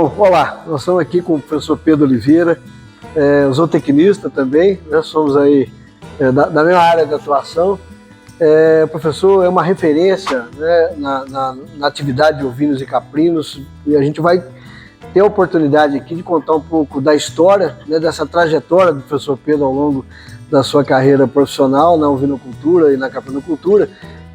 Bom, olá, nós estamos aqui com o professor Pedro Oliveira, zootecnista também, né? Somos aí da mesma área de atuação. O professor é uma referência, né, na atividade de ovinos e caprinos, e a gente vai ter a oportunidade aqui de contar um pouco da história, né, dessa trajetória do professor Pedro ao longo da sua carreira profissional na ovinocultura e na caprinocultura,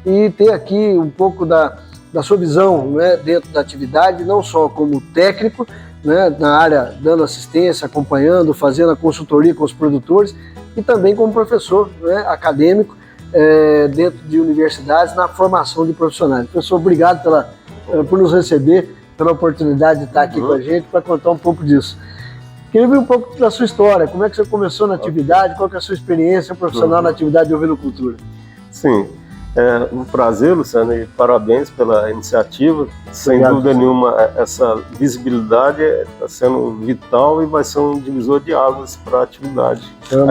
e ter aqui um pouco da sua visão, né, dentro da atividade, não só como técnico, né, na área dando assistência, acompanhando, fazendo a consultoria com os produtores, e também como professor, né, acadêmico, dentro de universidades, na formação de profissionais. Professor, obrigado por nos receber, pela oportunidade de estar aqui com a gente para contar um pouco disso. Queria ver um pouco da sua história, como é que você começou na atividade, qual que é a sua experiência profissional na atividade de ovinocultura? Sim, é um prazer, Luciano, e parabéns pela iniciativa. Sem dúvida nenhuma, essa visibilidade está sendo vital e vai ser um divisor de águas para a atividade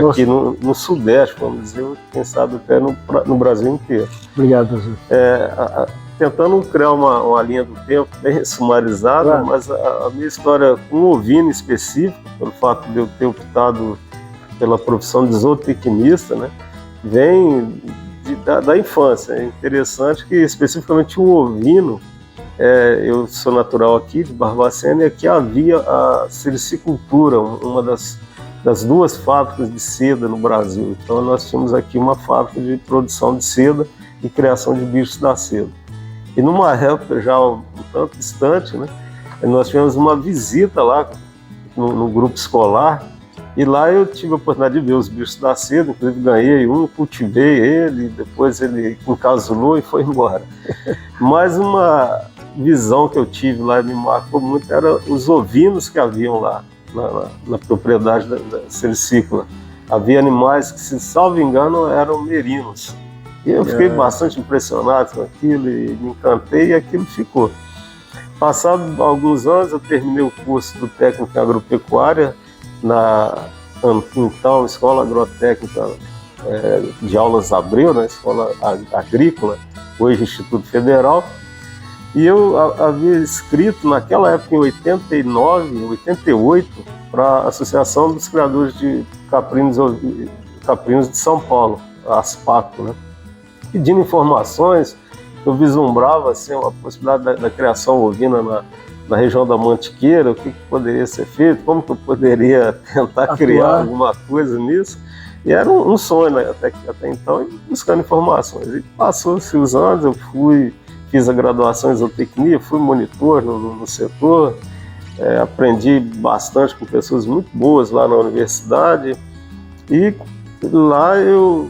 aqui no Sudeste, vamos dizer, quem sabe até no Brasil inteiro. Obrigado, professor. Tentando criar uma linha do tempo bem sumarizada, claro. Mas a minha história com ovino específico, pelo fato de eu ter optado pela profissão de zootecnista, né, vem da infância. É interessante que, especificamente o ovino, eu sou natural aqui de Barbacena, e aqui havia a sericicultura, uma das duas fábricas de seda no Brasil. Então nós tínhamos aqui uma fábrica de produção de seda e criação de bichos da seda. E numa época já um tanto distante, né, nós tivemos uma visita lá no grupo escolar, e lá eu tive a oportunidade de ver os bichos da seda, inclusive ganhei um, cultivei ele, depois ele encasulou e foi embora. Mas uma visão que eu tive lá e me marcou muito era os ovinos que haviam lá na propriedade da sericícola. Havia animais que, se salvo engano, eram merinos. E eu fiquei bastante impressionado com aquilo e me encantei, e aquilo ficou. Passado alguns anos, eu terminei o curso do técnico em agropecuária na então Escola Agrotécnica de Aulas Abreu, na Escola Agrícola, hoje Instituto Federal. E eu havia escrito naquela época, em 89, 88, para a Associação dos Criadores de Caprinos de São Paulo, a ASPACO, né? Pedindo informações. Eu vislumbrava assim, a possibilidade da criação ovina na região da Mantiqueira, o que poderia ser feito, como que eu poderia tentar criar alguma coisa nisso. E era um sonho, né, até então, buscando informações. E passou-se os anos, eu fiz a graduação em zootecnia, fui monitor no setor, aprendi bastante com pessoas muito boas lá na universidade, e lá eu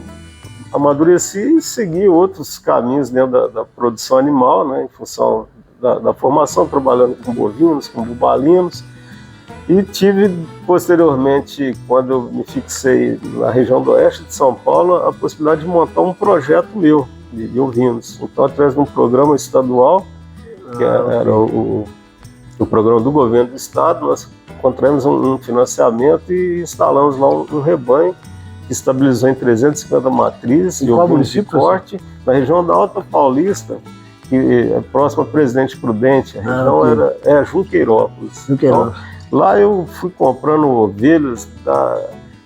amadureci e segui outros caminhos dentro da produção animal, né, em função da formação, trabalhando com bovinos, com bubalinos, e tive posteriormente, quando eu me fixei na região do oeste de São Paulo, a possibilidade de montar um projeto meu de ovinos. Então, através de um programa estadual, que era o programa do governo do estado, nós encontramos um financiamento e instalamos lá um rebanho que estabilizou em 350 matrizes de ovinos de corte, na região da Alta Paulista, que é próxima a Presidente Prudente. A região era Junqueirópolis. Então, lá eu fui comprando ovelhas da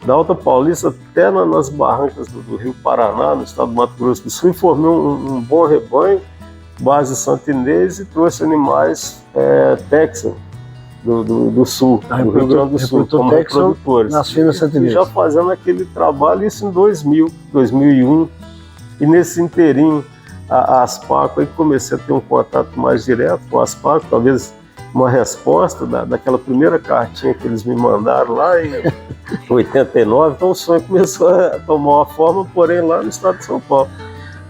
Alta Paulista até nas barrancas do Rio Paraná, no estado do Mato Grosso do Sul, e formei um bom rebanho, base santinês, e trouxe animais Texan do Sul, do Rio Grande do Sul, como reprodutores. Nas finas santinês. Já fazendo aquele trabalho, isso em 2001, e nesse inteirinho, a ASPACO, aí comecei a ter um contato mais direto com a ASPACO, talvez uma resposta daquela primeira cartinha que eles me mandaram lá em 89, então o sonho começou a tomar uma forma, porém lá no estado de São Paulo.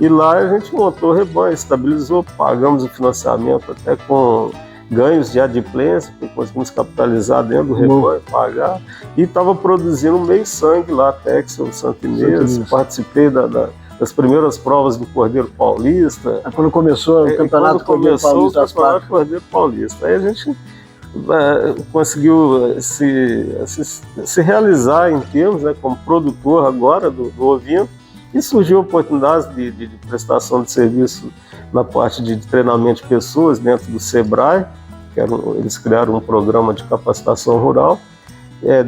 E lá a gente montou o rebanho, estabilizou, pagamos o financiamento até com ganhos de adimplência, porque conseguimos capitalizar dentro do rebanho, pagar, e estava produzindo meio sangue lá, Texan, santinês, participei das primeiras provas do Cordeiro Paulista. Quando começou o Campeonato Cordeiro Paulista. Aí a gente conseguiu se realizar em termos, né, como produtor agora do ovino, e surgiu oportunidades de prestação de serviço na parte de treinamento de pessoas dentro do SEBRAE, eles criaram um programa de capacitação rural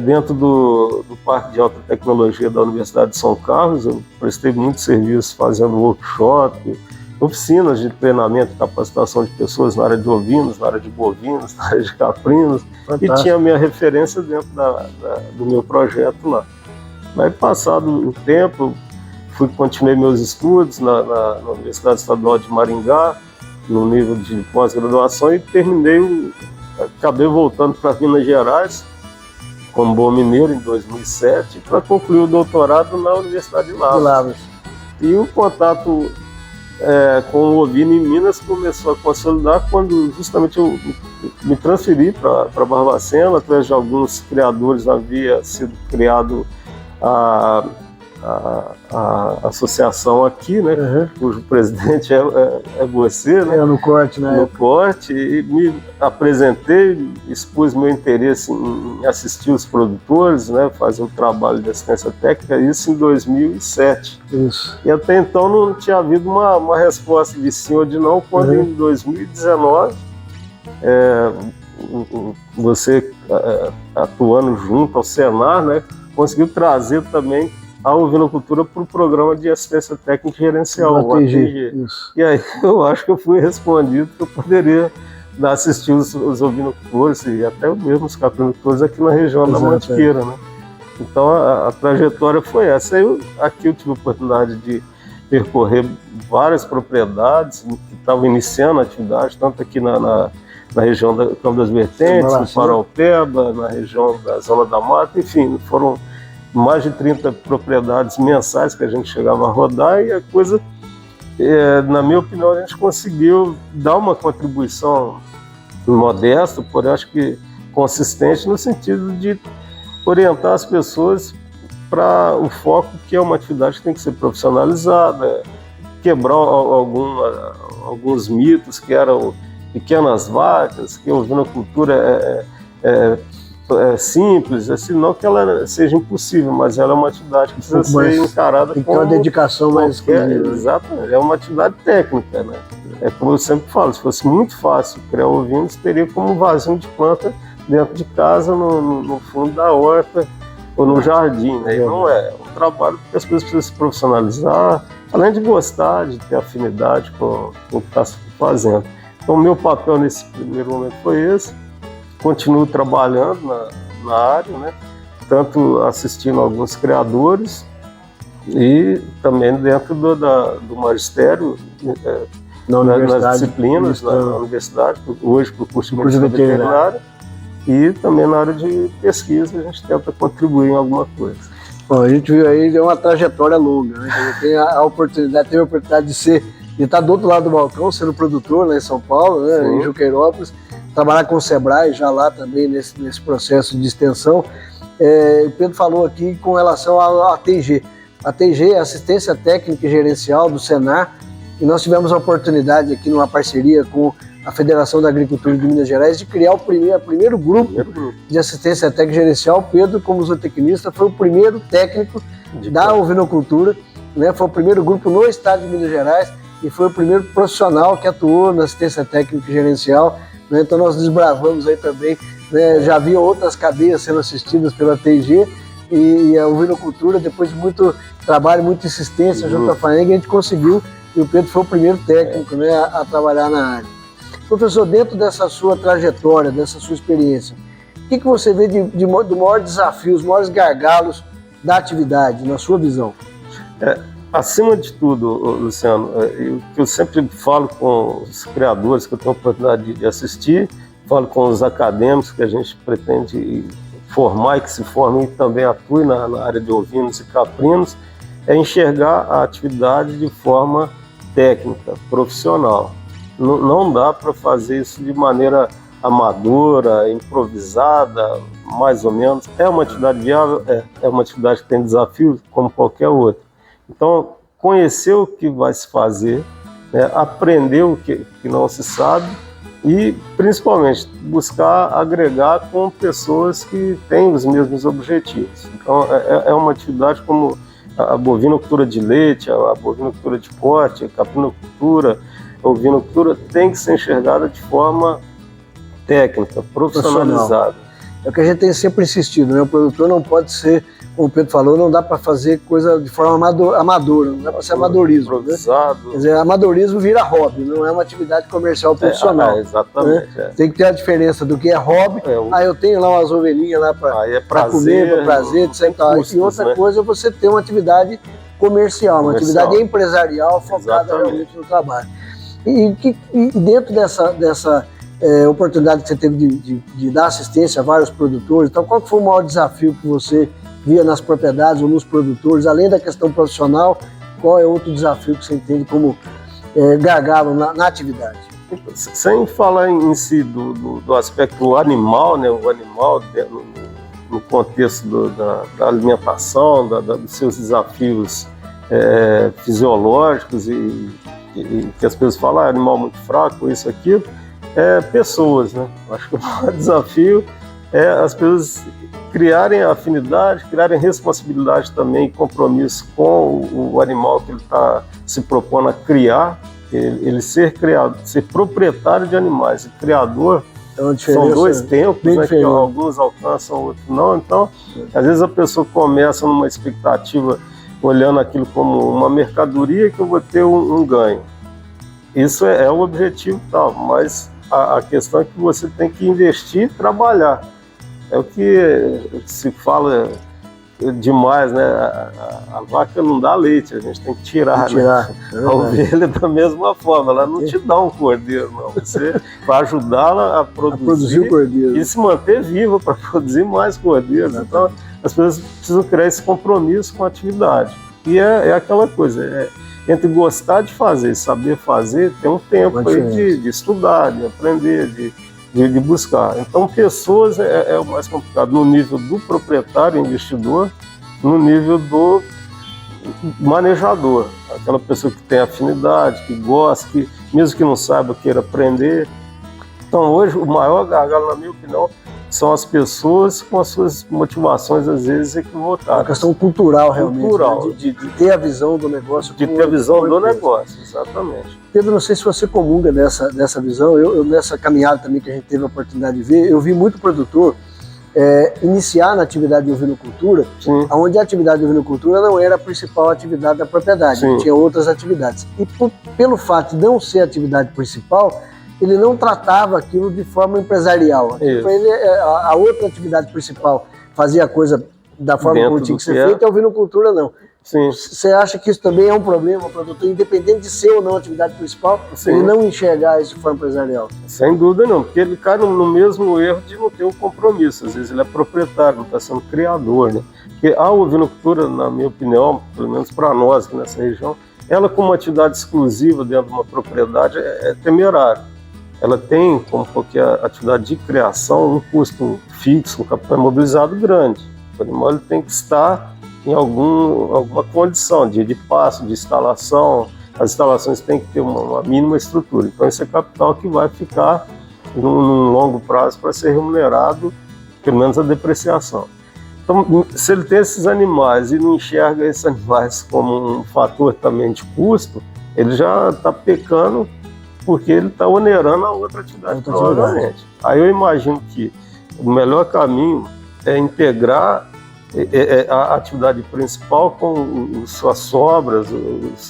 dentro do Parque de Alta Tecnologia da Universidade de São Carlos. Eu prestei muito serviço fazendo workshop, oficinas de treinamento e capacitação de pessoas na área de ovinos, na área de bovinos, na área de caprinos. Fantástico. E tinha a minha referência dentro do meu projeto lá. Mas passado o tempo, continuei meus estudos na Universidade Estadual de Maringá, no nível de pós-graduação, e acabei voltando para Minas Gerais, como bom mineiro, em 2007, para concluir o doutorado na Universidade de Lavras. E o contato com o ovino em Minas começou a consolidar quando justamente eu me transferi para Barbacena. Através de alguns criadores havia sido criado a associação aqui, né? Uhum. Cujo presidente é você, né? No Corte, né? No Corte, e me apresentei, expus meu interesse em assistir os produtores, né? Fazer um trabalho de assistência técnica, isso em 2007. Isso. E até então não tinha havido uma resposta de sim ou de não, quando em 2019 você, atuando junto ao Senar, né? Conseguiu trazer também a ovinocultura para o programa de assistência técnica gerencial, o ATG. E aí eu acho que eu fui respondido que eu poderia assistir os ovinocultores e até mesmo os caprinocultores aqui na região da Mantiqueira, né? Então a trajetória foi essa. Aqui eu tive a oportunidade de percorrer várias propriedades que estavam iniciando a atividade, tanto aqui na região da Câmara das Vertentes, no Paraupeba, na região da Zona da Mata, enfim, foram mais de 30 propriedades mensais que a gente chegava a rodar, e a coisa, na minha opinião, a gente conseguiu dar uma contribuição modesta, porém acho que consistente, no sentido de orientar as pessoas para o foco que é uma atividade que tem que ser profissionalizada, quebrar alguns mitos que eram pequenas vacas, que a ovinocultura é simples, assim, não que ela seja impossível, mas ela é uma atividade que precisa ser encarada com uma dedicação mais exclusiva. Exatamente, é uma atividade técnica, né? É como eu sempre falo, se fosse muito fácil criar ovinos, teria como um vasinho de planta dentro de casa, no fundo da horta ou no jardim, né? E não é um trabalho que as pessoas precisam se profissionalizar, além de gostar, de ter afinidade com o que está se fazendo. Então, o meu papel nesse primeiro momento foi esse. Continuo trabalhando na área, né? Tanto assistindo alguns criadores e também dentro do magistério, nas disciplinas, na universidade, hoje para o curso de medicina veterinária, e também na área de pesquisa a gente tenta contribuir em alguma coisa. Bom, a gente viu aí uma trajetória longa, né? Teve a oportunidade de estar do outro lado do balcão, sendo produtor lá em São Paulo, né? Em Juqueirópolis, trabalhar com o Sebrae já lá também nesse processo de extensão. O Pedro falou aqui com relação à ATG. A ATG é Assistência Técnica e Gerencial do Senar, e nós tivemos a oportunidade aqui numa parceria com a Federação da Agricultura de Minas Gerais de criar o primeiro grupo de assistência técnica e gerencial. O Pedro, como zootecnista, foi o primeiro técnico da ovinocultura, né? Foi o primeiro grupo no estado de Minas Gerais e foi o primeiro profissional que atuou na assistência técnica e gerencial, né? Então nós desbravamos aí também, né? Já havia outras cadeias sendo assistidas pela ATG, e a ovinocultura, depois de muito trabalho, muita insistência junto à FAENG, a gente conseguiu, e o Pedro foi o primeiro técnico, né, a trabalhar na área. Professor, dentro dessa sua trajetória, dessa sua experiência, o que você vê do maior desafio, os maiores gargalos da atividade, na sua visão? Acima de tudo, Luciano, o que eu sempre falo com os criadores que eu tenho a oportunidade de assistir, falo com os acadêmicos que a gente pretende formar e que se formem e também atuem na área de ovinos e caprinos, é enxergar a atividade de forma técnica, profissional. Não dá para fazer isso de maneira amadora, improvisada, mais ou menos. É uma atividade viável? É uma atividade que tem desafios como qualquer outra. Então, conhecer o que vai se fazer, né, aprender o que não se sabe e, principalmente, buscar agregar com pessoas que têm os mesmos objetivos. Então, é uma atividade como a bovinocultura de leite, a bovinocultura de corte, a caprinocultura, a ovinocultura tem que ser enxergada de forma técnica, profissionalizada. É o que a gente tem sempre insistido, né? O produtor não pode ser, como o Pedro falou, não dá para fazer coisa de forma amadora, não dá para ser amadorismo. Improvisado. Né? Quer dizer, amadorismo vira hobby, não é uma atividade comercial profissional. Exatamente. Né? Tem que ter a diferença do que é hobby. Eu tenho lá umas ovelhinhas lá para comer, para prazer, etc. E outra coisa é você ter uma atividade comercial, uma atividade empresarial focada realmente no trabalho. E dentro dessa oportunidade que você teve de dar assistência a vários produtores, então qual foi o maior desafio que você via nas propriedades ou nos produtores, além da questão profissional, qual é outro desafio que você entende como gargalo na atividade? Sem falar em si do aspecto animal, né, o animal no contexto da alimentação, dos seus desafios fisiológicos e que as pessoas falam, animal muito fraco, isso, aquilo, pessoas, né? Acho que o maior desafio é as pessoas criarem afinidade, criarem responsabilidade também e compromisso com o animal que ele está se propondo a criar, ele ser proprietário de animais e criador. São dois tempos, né, que alguns alcançam, outros não. Então, às vezes a pessoa começa numa expectativa, olhando aquilo como uma mercadoria que eu vou ter um ganho. Isso é o objetivo tal, mas a questão é que você tem que investir e trabalhar. É o que se fala demais, né? A vaca não dá leite, a gente tem que tirar. Né? A ovelha da mesma forma, ela não te dá um cordeiro, não. Você vai ajudá-la a produzir o cordeiro e se manter viva para produzir mais cordeiros. Então, as pessoas precisam criar esse compromisso com a atividade. E é aquela coisa, entre gostar de fazer e saber fazer, tem um tempo aí de estudar, de aprender, de buscar. Então, pessoas é o mais complicado, no nível do proprietário, investidor, no nível do manejador, aquela pessoa que tem afinidade, que gosta, que mesmo que não saiba, queira aprender. Então, hoje, o maior gargalo, na minha opinião, são as pessoas com as suas motivações, às vezes, equivocadas. Uma questão cultural, realmente. Cultural. Né? De ter a visão do negócio. De ter a visão do negócio, exatamente. Pedro, não sei se você comunga dessa visão. Eu, nessa caminhada também que a gente teve a oportunidade de ver, eu vi muito produtor iniciar na atividade de ovinocultura, onde a atividade de ovinocultura não era a principal atividade da propriedade, tinha outras atividades. E pelo fato de não ser a atividade principal, ele não tratava aquilo de forma empresarial. Para ele, a outra atividade principal fazia a coisa da forma como tinha que ser feita, a ovinocultura não. Você acha que isso também é um problema, o produtor, independente de ser ou não a atividade principal, ele não enxergar isso de forma empresarial? Sem dúvida não, porque ele cai no mesmo erro de não ter um compromisso. Às vezes ele é proprietário, não está sendo criador, né? Porque a ovinocultura, na minha opinião, pelo menos para nós aqui nessa região, ela como atividade exclusiva dentro de uma propriedade é temerária. Ela tem, como qualquer atividade de criação, um custo fixo, um capital imobilizado grande. O animal ele tem que estar em alguma condição de passo, de instalação. As instalações têm que ter uma mínima estrutura. Então, esse é capital que vai ficar num longo prazo para ser remunerado, pelo menos a depreciação. Então, se ele tem esses animais e não enxerga esses animais como um fator também de custo, ele já está pecando, porque ele está onerando a outra atividade, provavelmente. Aí eu imagino que o melhor caminho é integrar a atividade principal com suas sobras,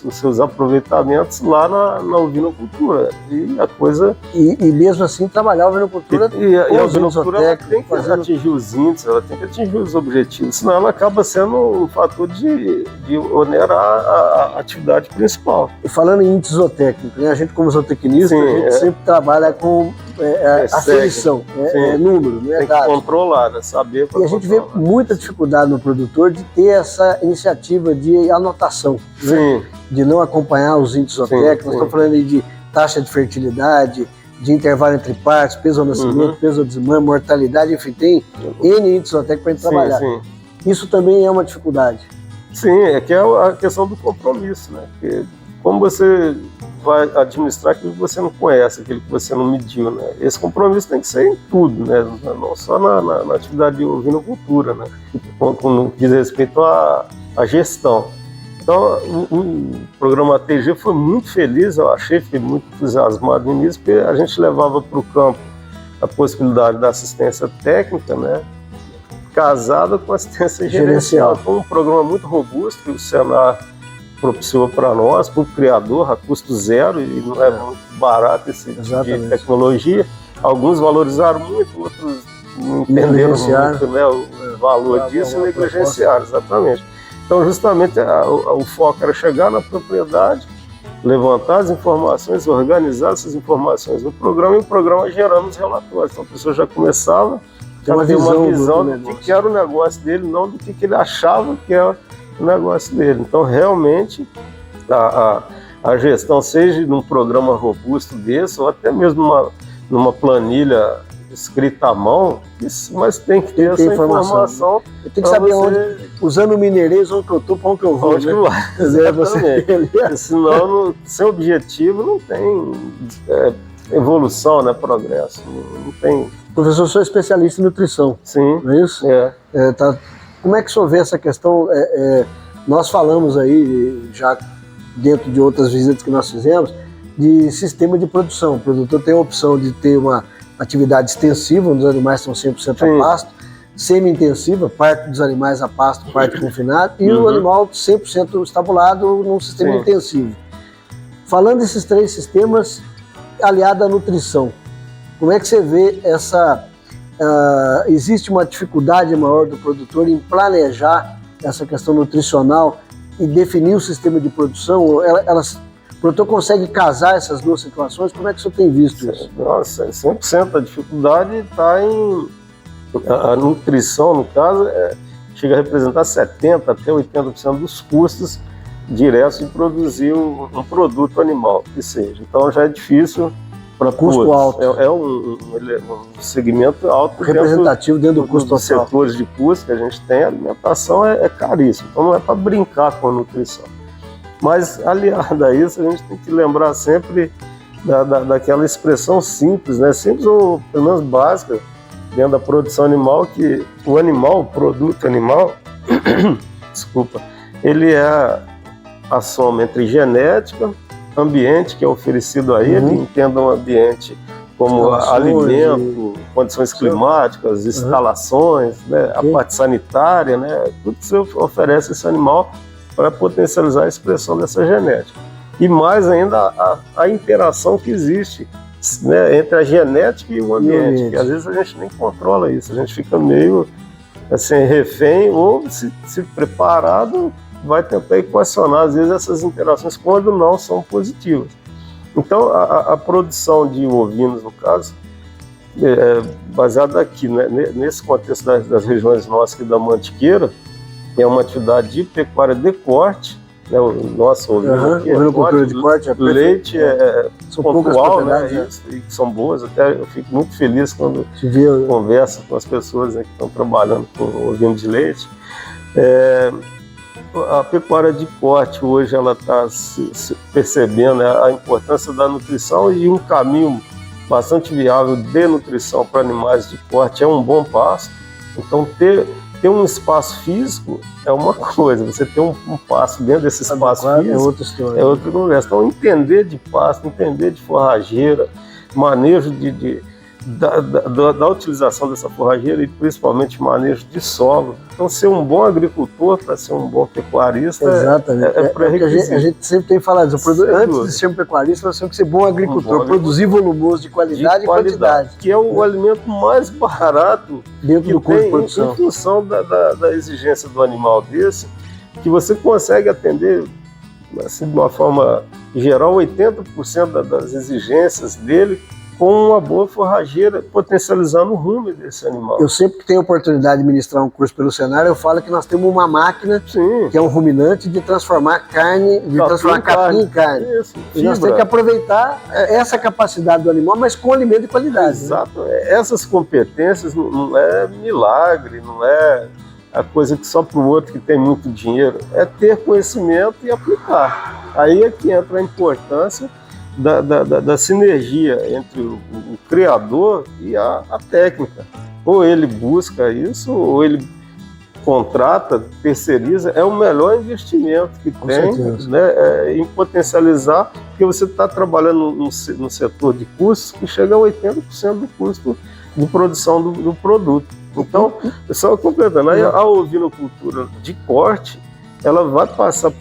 os seus aproveitamentos lá na ovinocultura. E a coisa... E mesmo assim trabalhar a ovinocultura e a ovinocultura ela tem que atingir os índices, ela tem que atingir os objetivos, senão ela acaba sendo um fator de onerar a atividade principal. E falando em índice zootécnico, né? A gente como zootecnista, a gente sempre trabalha com aferição, número, não é tem dado. Que controlar, né? Saber para E a gente vê muita dificuldade no produtor de ter essa iniciativa de anotação, né? De não acompanhar os índices zootécnicos. Estou falando aí de taxa de fertilidade, de intervalo entre partos, peso ao nascimento, peso ao desmame, mortalidade, enfim, tem N índices zootécnicos para a gente trabalhar. Isso também é uma dificuldade. Sim, é que é a questão do compromisso, né? Porque como você vai administrar aquilo que você não conhece, aquilo que você não mediu, né? Esse compromisso tem que ser em tudo, né? Não só na atividade de ovinocultura, né? Quando diz respeito à gestão. Então, o programa TG foi muito feliz, eu achei, fiquei muito entusiasmado no início, porque a gente levava para o campo a possibilidade da assistência técnica, né, casada com assistência gerencial. Então, um programa muito robusto que o Senar propiciou para nós, para o criador, a custo zero, e não é muito barato esse tipo de tecnologia. Alguns valorizaram muito, outros não entenderam muito, né, o valor disso e negligenciaram, exatamente. Então, justamente, o foco era chegar na propriedade, levantar as informações, organizar essas informações no programa, e o programa gerando os relatórios. Então, a pessoa já começava a ter uma visão do que era o negócio dele, não do que ele achava que era o negócio dele. Então, realmente, a gestão, seja num programa robusto desse, ou até mesmo numa planilha escrita à mão, mas tem que ter essa informação. Tem que saber onde, usando o mineirês, onde eu estou, para onde eu vou. Onde vai. Senão, sem objetivo, não tem evolução, né, progresso. Não tem. Professor, eu sou especialista em nutrição. Sim. Não é isso? Como é que o senhor vê essa questão? Nós falamos aí, já dentro de outras visitas que nós fizemos, de sistema de produção. O produtor tem a opção de ter uma atividade extensiva, onde os animais estão 100% a pasto, semi-intensiva, parte dos animais a pasto, parte confinada, e o animal 100% estabulado num sistema intensivo. Falando desses três sistemas, aliado à nutrição, como é que você vê essa... existe uma dificuldade maior do produtor em planejar essa questão nutricional e definir o sistema de produção? O produtor consegue casar essas duas situações? Como é que o senhor tem visto isso? Nossa, 100%. A dificuldade está em... A nutrição, no caso, chega a representar 70% até 80% dos custos diretos de produzir um produto animal, que seja. Então já é difícil para custo todos. Alto. É um segmento alto. Representativo dentro do custo dos setores de custo que a gente tem. A alimentação é caríssima. Então não é para brincar com a nutrição. Mas, aliado a isso, a gente tem que lembrar sempre daquela expressão simples, né? Simples ou pelo menos básica, dentro da produção animal, que o produto animal, desculpa, ele é a soma entre genética, ambiente que é oferecido a ele, entenda um ambiente como alimento, condições climáticas, instalações, né? A parte sanitária, né? Tudo que você oferece a esse animal para potencializar a expressão dessa genética. E mais ainda a interação que existe, né, entre a genética e o ambiente, que às vezes a gente nem controla isso, a gente fica meio assim, refém, ou se preparado, vai tentar equacionar às vezes essas interações quando não são positivas. Então a produção de ovinos, no caso, baseada aqui, né, nesse contexto das regiões nossas aqui da Mantiqueira, é uma atividade de pecuária de corte, né, o nosso ovino aqui de corte, leite são pontual, né, e são boas. Até eu fico muito feliz quando converso com as pessoas, né, que estão trabalhando com ovino de leite. A pecuária de corte hoje ela está se percebendo, né, a importância da nutrição, e um caminho bastante viável de nutrição para animais de corte é um bom pasto. Então ter um espaço físico é uma coisa, você ter um pasto dentro desse espaço físico é outra história. É outra conversa. Então entender de pasto, entender de forrageira, manejo da utilização dessa forrageira e principalmente manejo de solo. Então ser um bom agricultor para ser um bom pecuarista é pré-requisito. A gente sempre tem falado, antes de ser um pecuarista, nós temos que ser bom agricultor, produzir volumoso de qualidade e quantidade. Que é o alimento mais barato dentro do custo de produção. Em função da exigência do animal desse, que você consegue atender, assim, de uma forma geral, 80% das exigências dele, com uma boa forrageira, potencializando o rumo desse animal. Eu sempre que tenho a oportunidade de ministrar um curso pelo Senar, eu falo que nós temos uma máquina, que é um ruminante, de transformar carne, de transformar capim em carne. Isso, e nós temos que aproveitar essa capacidade do animal, mas com alimento de qualidade. Exato. Né? Essas competências não é milagre, não é a coisa que só para o outro que tem muito dinheiro, é ter conhecimento e aplicar. Aí é que entra a importância da sinergia entre o criador e a técnica. Ou ele busca isso, ou ele contrata, terceiriza, é o melhor investimento que Com tem, certeza. né, em potencializar, porque você está trabalhando no setor de custos que chega a 80% do custo de produção do produto. Então, só completando, aí a ovinocultura de corte, ela vai passar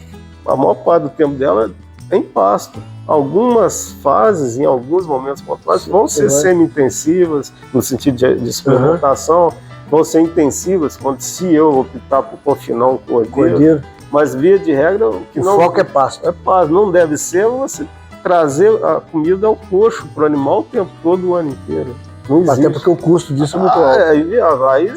a maior parte do tempo dela em pasto. Algumas fases, em alguns momentos pontuais, vão ser semi-intensivas, no sentido de experimentação, vão ser intensivas, quando se eu optar por confinar um cordeiro, mas via de regra, o foco é pasto. É pasto, não deve ser você trazer a comida ao coxo para o animal o tempo todo, o ano inteiro. Não existe. Até porque o custo disso é muito alto. Aí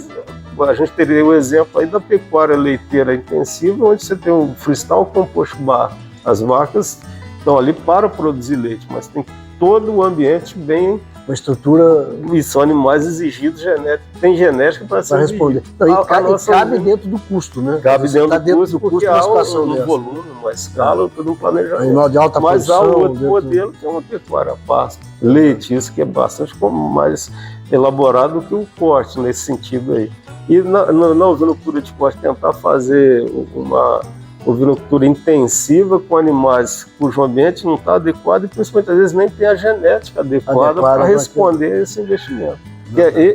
a gente teria o exemplo aí da pecuária leiteira intensiva, onde você tem o freestyle composto bar. As vacas estão ali para produzir leite, mas tem todo o ambiente bem... Uma estrutura... E são animais exigidos genética. Tem genética para ser responder. Não, e cabe dentro do custo, né? Cabe dentro do custo, na situação no volume, numa escala, todo um planejamento. Animal de alta mas produção, há um outro modelo, que é uma pecuária pasto. Leite, isso que é bastante mais elaborado do que o corte, nesse sentido aí. E na ovinocultura de corte, tentar fazer uma ovinocultura intensiva com animais cujo ambiente não está adequado e principalmente às vezes nem tem a genética adequada para responder esse investimento.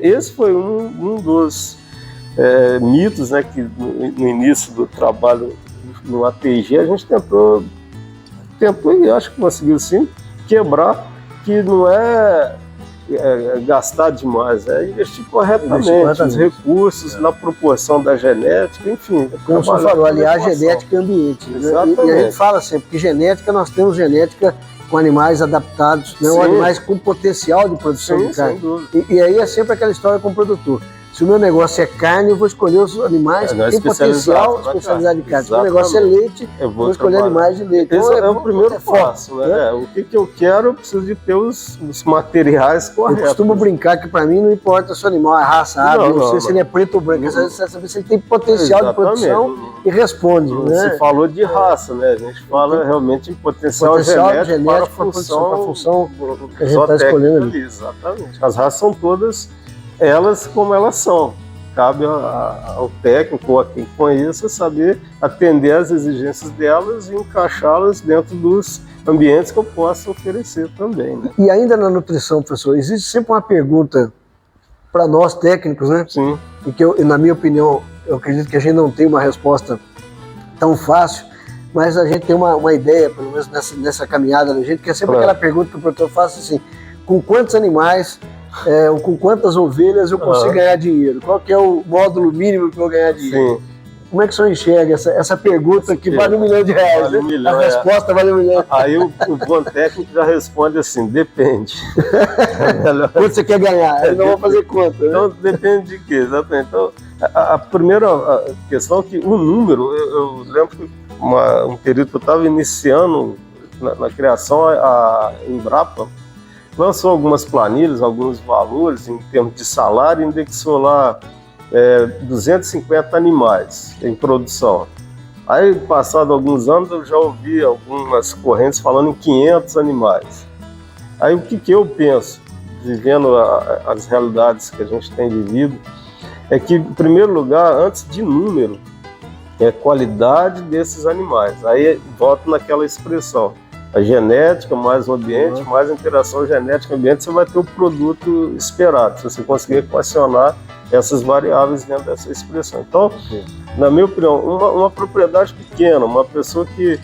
Esse foi um dos mitos, né, que no início do trabalho no ATG a gente tentou e acho que conseguiu sim quebrar, que não é gastar demais, é investir corretamente os recursos na proporção da genética, enfim. Como o senhor falou, aliás, genética e ambiente. Né? E a gente fala sempre que genética, nós temos genética com animais adaptados, né? Ou animais com potencial de produção de carne. E aí é sempre aquela história com o produtor. Se o meu negócio é carne, eu vou escolher os animais que têm potencial especializado de carne. Se o meu negócio é leite, eu vou escolher animais de leite. Esse é o primeiro passo. Né? O que eu quero, eu preciso de ter os materiais corretos. Eu costumo brincar que para mim não importa se o animal é raça A, não sei se ele é preto ou branco, você saber se ele tem potencial de produção e responde. Né? Você falou de raça, né? A gente fala realmente em potencial genético para a função que a gente está escolhendo ali. Exatamente. As raças são todas elas como elas são. Cabe ao técnico ou a quem conheça saber atender às exigências delas e encaixá-las dentro dos ambientes que eu possa oferecer também. Né? E ainda na nutrição, professor, existe sempre uma pergunta para nós técnicos, né? Sim. E que na minha opinião, eu acredito que a gente não tem uma resposta tão fácil, mas a gente tem uma ideia, pelo menos nessa caminhada da gente, que é sempre aquela pergunta que o produtor faz assim: com quantos animais ou com quantas ovelhas eu consigo ganhar dinheiro? Qual que é o módulo mínimo que eu vou ganhar dinheiro? Sim. Como é que o senhor enxerga essa pergunta que vale R$1 milhão? Vale né? A resposta vale R$1 milhão. Aí o bom técnico já responde assim: depende. Quanto você quer ganhar? Eu não vou fazer conta. Né? Então depende de quê? Exatamente. Então, a primeira questão é que o número, eu lembro que um período que eu estava iniciando na criação, a Embrapa lançou algumas planilhas, alguns valores em termos de salário, indexou lá 250 animais em produção. Aí, passado alguns anos, eu já ouvi algumas correntes falando em 500 animais. Aí, o que eu penso, vivendo as realidades que a gente tem vivido, é que, em primeiro lugar, antes de número, é qualidade desses animais. Aí, volto naquela expressão. A genética, mais o ambiente, mais a interação genética-ambiente, você vai ter o produto esperado, se você conseguir equacionar essas variáveis dentro dessa expressão. Então, na minha opinião, uma propriedade pequena, uma pessoa que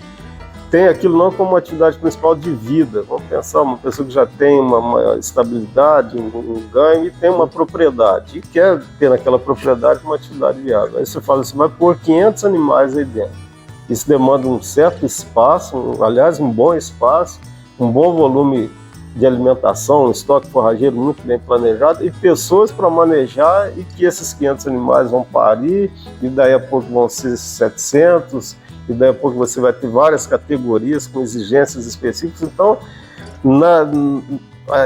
tem aquilo não como atividade principal de vida, vamos pensar, uma pessoa que já tem uma estabilidade, um ganho e tem uma propriedade, e quer ter naquela propriedade uma atividade viável. Aí você fala, você vai pôr 500 animais aí dentro. Isso demanda um certo espaço, aliás, um bom espaço, um bom volume de alimentação, um estoque forrageiro muito bem planejado e pessoas para manejar e que esses 500 animais vão parir e daí a pouco vão ser 700 e daí a pouco você vai ter várias categorias com exigências específicas. Então,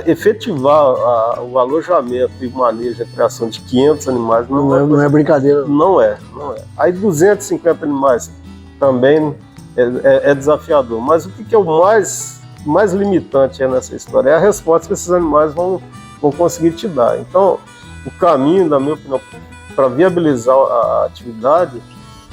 efetivar o alojamento e o manejo, a criação de 500 animais não é brincadeira. Não é. Aí 250 animais também é desafiador. Mas o que é o mais limitante nessa história? É a resposta que esses animais vão conseguir te dar. Então, o caminho, na minha opinião, para viabilizar a atividade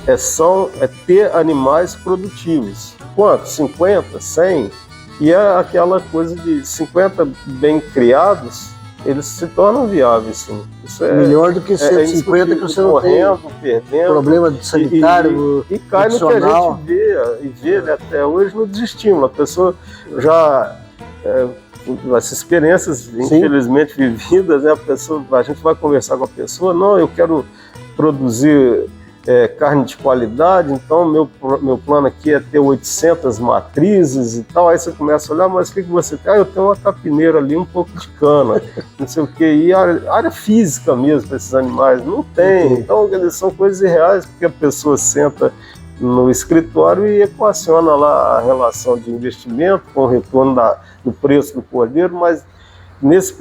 é ter animais produtivos. Quanto? 50, 100? E é aquela coisa de 50 bem criados, eles se tornam viáveis, sim. Isso é melhor do que 150 que você não correndo, tem perdendo, problema sanitário, e cai no que a gente vê até hoje no desestímulo. A pessoa já... as experiências, infelizmente, vividas, né? A gente vai conversar com a pessoa, não, eu quero produzir carne de qualidade, então meu plano aqui é ter 800 matrizes e tal. Aí você começa a olhar, mas o que você tem? Eu tenho uma capineira ali, um pouco de cana, não sei o quê. E a área física mesmo para esses animais não tem. Então, eles são coisas irreais, porque a pessoa senta no escritório e equaciona lá a relação de investimento com o retorno do preço do cordeiro, mas nesse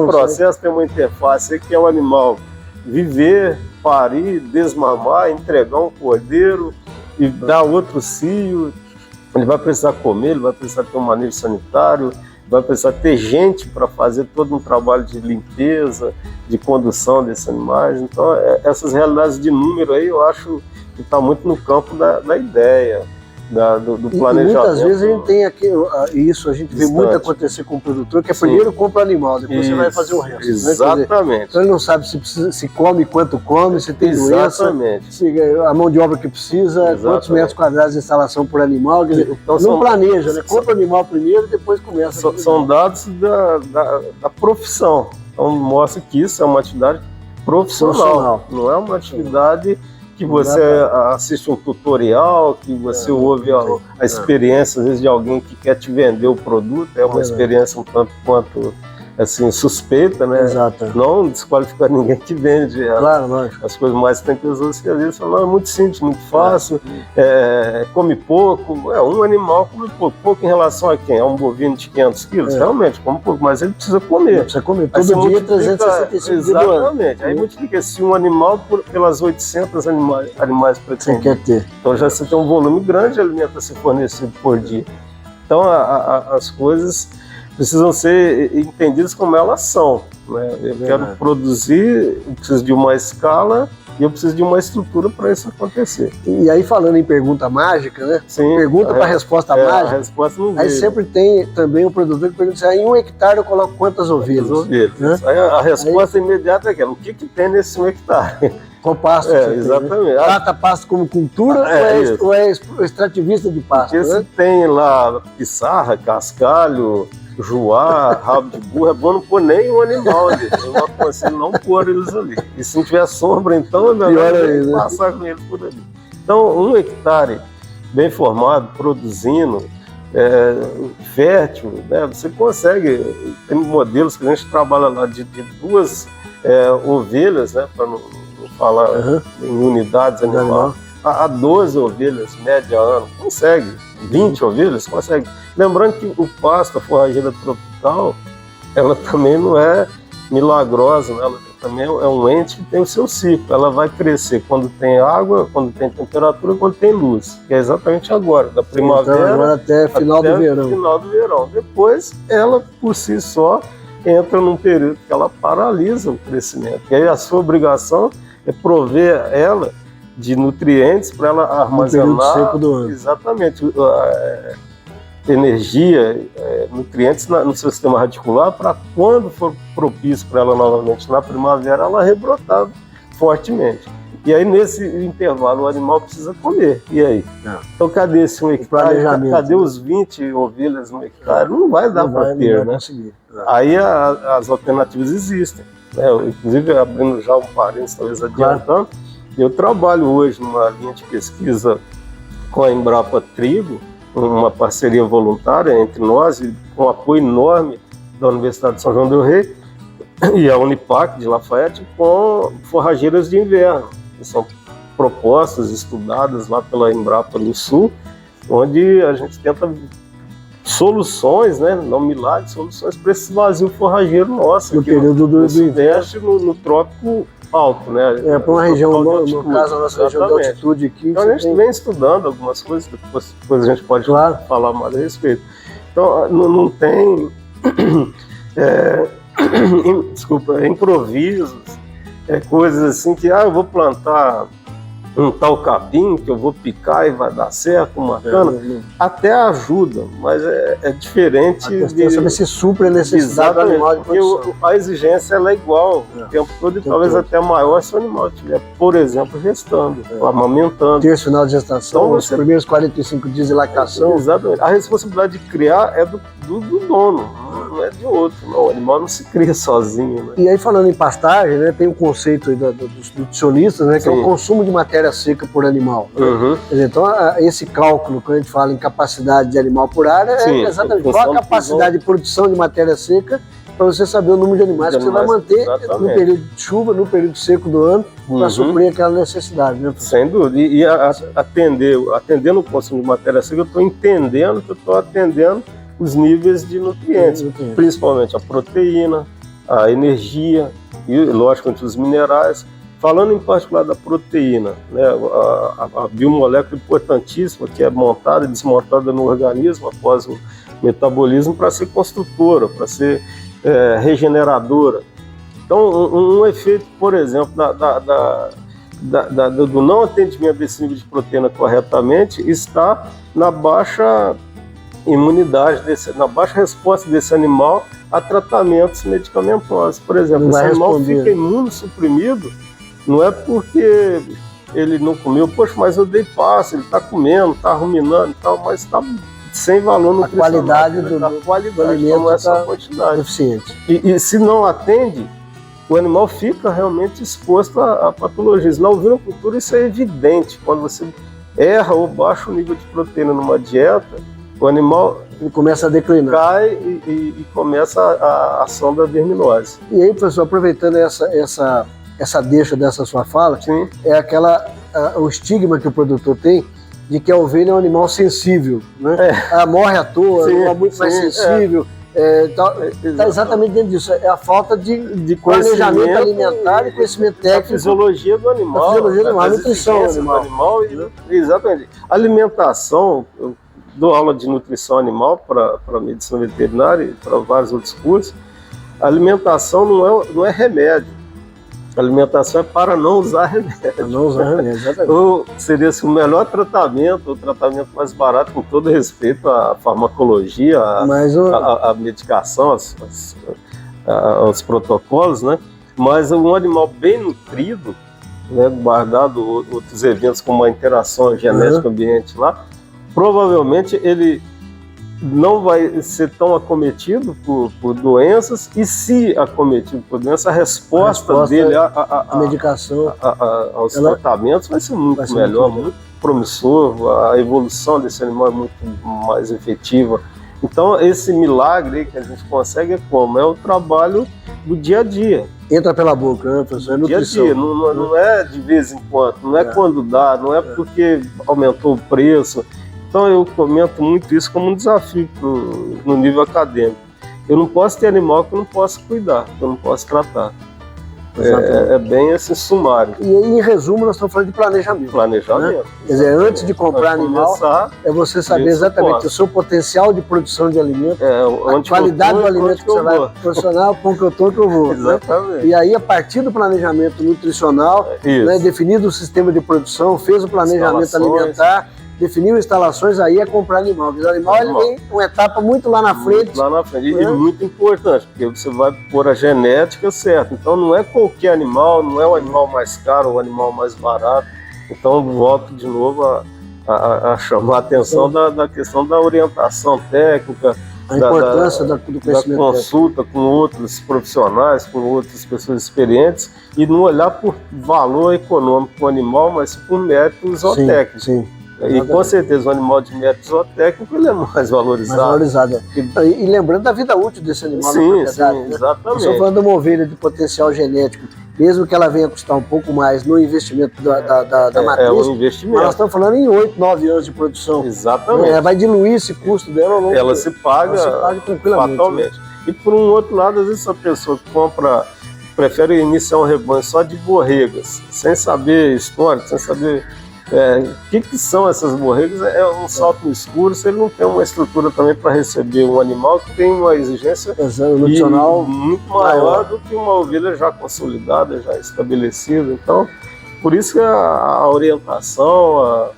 processo tem uma interface aí que é o animal viver, parir, desmamar, entregar um cordeiro e dar outro cio. Ele vai precisar comer, ele vai precisar ter um manejo sanitário, vai precisar ter gente para fazer todo um trabalho de limpeza, de condução desses animais. Então, essas realidades de número aí, eu acho que está muito no campo da ideia, do planejamento. E muitas vezes a gente tem aqui, isso a gente vê muito acontecer com o produtor, que primeiro compra o animal, depois você vai fazer o resto. Exatamente. Né? Então ele não sabe se come, quanto come, se tem doença, a mão de obra que precisa, quantos metros quadrados de instalação por animal. Quer dizer, então, não planeja, né? Compra o animal primeiro e depois começa. São dados da profissão. Então mostra que isso é uma atividade profissional. Não é uma atividade que você assiste um tutorial, que você ouve a experiência, às vezes, de alguém que quer te vender o produto. É uma experiência um tanto quanto assim, suspeita, né? Exato. Não desqualificar ninguém que vende as coisas mais tranquilas, que às vezes falam, não, é muito simples, muito fácil, come pouco. Um animal come pouco em relação a quem? É um bovino de 500 quilos? Realmente, come pouco, mas ele precisa comer. Ele precisa comer todo dia, 365 dias do ano. Exatamente. Aí multiplica esse um animal pelas 800 animais pretendidos. Você quer ter. Então já você tem um volume grande de alimento a ser fornecido por dia. Então as coisas precisam ser entendidas como elas são, né? Eu quero produzir, eu preciso de uma escala e eu preciso de uma estrutura para isso acontecer. E aí, falando em pergunta mágica, né? Sim, pergunta para resposta mágica. A resposta não aí sempre tem também o produtor que pergunta assim, em 1 hectare eu coloco quantas ovelhas? Né? Aí a resposta imediata é aquela, o que tem nesse 1 hectare? Qual pasto? Exatamente. Trata pasto como cultura ou é extrativista de pasto? Porque se tem lá pissarra, cascalho, joá, rabo de burro, é bom não pôr nem um animal ali. Eu aconselho não pôr eles ali. E se não tiver sombra, então é melhor passar com ele por ali. Então, 1 hectare bem formado, produzindo, fértil, né? Você consegue, tem modelos que a gente trabalha lá de 2 ovelhas, né? Para não falar em unidades animais, a 12 ovelhas média ano, consegue. 20 ovelhas, consegue. Lembrando que o pasto, a forrageira tropical, ela também não é milagrosa, né? Ela também é um ente que tem o seu ciclo. Ela vai crescer quando tem água, quando tem temperatura, quando tem luz. Que é exatamente agora, da primavera então, agora até final do verão. Depois, ela, por si só, entra num período que ela paralisa o crescimento. E aí a sua obrigação é prover ela de nutrientes para ela armazenar seco do ano. Exatamente energia, nutrientes no seu sistema radicular, para quando for propício para ela novamente na primavera, ela rebrotar fortemente. E aí nesse intervalo o animal precisa comer. E aí? Então cadê esse 1 hectare? Cadê os 20 ovelhas no hectare? Não vai dar para ter, né? Aí as alternativas existem. Inclusive abrindo já um parênteses, talvez adiantando, eu trabalho hoje numa linha de pesquisa com a Embrapa Trigo, uma parceria voluntária entre nós e com apoio enorme da Universidade de São João del Rei e a Unipac de Lafayette, com forrageiras de inverno, que são propostas estudadas lá pela Embrapa no Sul, onde a gente tenta soluções, né, não milagres, soluções para esse vazio forrageiro nosso. No período do inverno. no trópico alto, né? Para uma região, no caso, a nossa região de altitude aqui. Então a gente vem estudando algumas coisas, depois a gente pode falar mais a respeito. Então não tem improvisos, coisas assim que, eu vou plantar um tal capim que eu vou picar e vai dar certo, uma cana, até ajuda, mas é diferente. A questão é saber se supre a necessidade do animal de produção. Porque a exigência ela é igual o tempo todo e talvez até maior se o animal estiver, por exemplo, gestando, amamentando. Terço final de gestação, Então, os primeiros 45 dias de lactação. Exatamente. A responsabilidade de criar é do dono, não é de outro. Não. O animal não se cria sozinho. Né? E aí, falando em pastagem, né, tem um conceito aí dos nutricionistas, né, que é o consumo de matéria seca por animal. Uhum. Quer dizer, então, esse cálculo, quando a gente fala em capacidade de animal por área, é exatamente qual a capacidade de produção de matéria seca para você saber o número de animais que você vai manter no período de chuva, no período seco do ano, para suprir aquela necessidade. Né, sem dúvida. E atendendo o consumo de matéria seca, eu estou entendendo que eu estou atendendo os níveis de nutrientes, principalmente a proteína, a energia e, logicamente, os minerais. Falando em particular da proteína, né, a biomolécula importantíssima que é montada e desmontada no organismo após o metabolismo para ser construtora, para ser regeneradora. Então, um efeito, por exemplo, do não atendimento desse nível de proteína corretamente está na baixa imunidade, na baixa resposta desse animal a tratamentos medicamentosos. Por exemplo, esse animal fica imunossuprimido, não é porque ele não comeu, poxa, mas eu dei passo, ele está comendo, está ruminando e tal, mas está sem valor nutricional. A qualidade do alimento não é só quantidade. Deficiente. E se não atende, o animal fica realmente exposto a patologias. Na ovinocultura isso é evidente. Quando você erra ou baixa o nível de proteína numa dieta, o animal começa a declinar. Cai e começa a ação da verminose. E aí, professor, aproveitando essa deixa dessa sua fala, sim, é o estigma que o produtor tem de que a ovelha é um animal sensível, né? Ela morre à toa, sim, é um animal muito mais sensível. Está exatamente dentro disso. É a falta de planejamento alimentar e conhecimento técnico. A fisiologia do animal. A fisiologia do animal, a nutrição do animal. Exatamente. Alimentação, eu dou aula de nutrição animal para medicina veterinária e para vários outros cursos. A alimentação não é remédio. A alimentação é para não usar remédio. Para não usar remédio, exatamente. Ou seria assim, o melhor tratamento, o tratamento mais barato, com todo respeito à farmacologia, à medicação, aos protocolos, né? Mas um animal bem nutrido, né, guardado outros eventos como a interação genética ambiente lá, provavelmente ele não vai ser tão acometido por doenças, e se acometido por doenças, a resposta dele à medicação, aos tratamentos vai ser muito melhor, muito promissor, a evolução desse animal é muito mais efetiva. Então esse milagre que a gente consegue é como? É o trabalho do dia a dia. Entra pela boca, né, professor? É nutrição. Dia a dia, não é de vez em quando, não é quando dá, não é porque aumentou o preço. Então eu comento muito isso como um desafio no nível acadêmico. Eu não posso ter animal que eu não possa cuidar, que eu não posso tratar. É bem esse sumário. E aí, em resumo, nós estamos falando de planejamento. Planejamento. Né? Quer dizer, antes de comprar animal, é você saber exatamente o seu potencial de produção de alimento, a qualidade do alimento que você vai proporcionar, o pão que eu estou, que eu vou. Exatamente. Né? E aí, a partir do planejamento nutricional, né, definido o sistema de produção, fez o planejamento alimentar, definiu instalações, aí é comprar animal. Porque o animal ele vem uma etapa muito lá na frente. Lá na frente. E muito importante, porque você vai pôr a genética certa. Então não é qualquer animal, não é o animal mais caro, o animal mais barato. Então volto de novo a chamar a atenção da questão da orientação técnica, a importância do conhecimento, da consulta com outros profissionais, com outras pessoas experientes, e não olhar por valor econômico do animal, mas por méritos zootécnicos. Sim. E com certeza o animal de mérito zootécnico ele é mais valorizado. Mais valorizado. E lembrando da vida útil desse animal na propriedade. Sim, exatamente. Estou falando de uma ovelha de potencial genético, mesmo que ela venha custar um pouco mais no investimento da matriz, é um investimento. Mas nós estamos falando em 8, 9 anos de produção. Exatamente. Ela vai diluir esse custo dela ao longo. Ela se paga tranquilamente. Fatalmente. Né? E por um outro lado, às vezes a pessoa que prefere iniciar um rebanho só de borregas, sem saber história, sem saber O que são essas borregas? É um salto no escuro, se ele não tem uma estrutura também para receber um animal que tem uma exigência nutricional muito maior do que uma ovelha já consolidada, já estabelecida. Então, por isso que a orientação,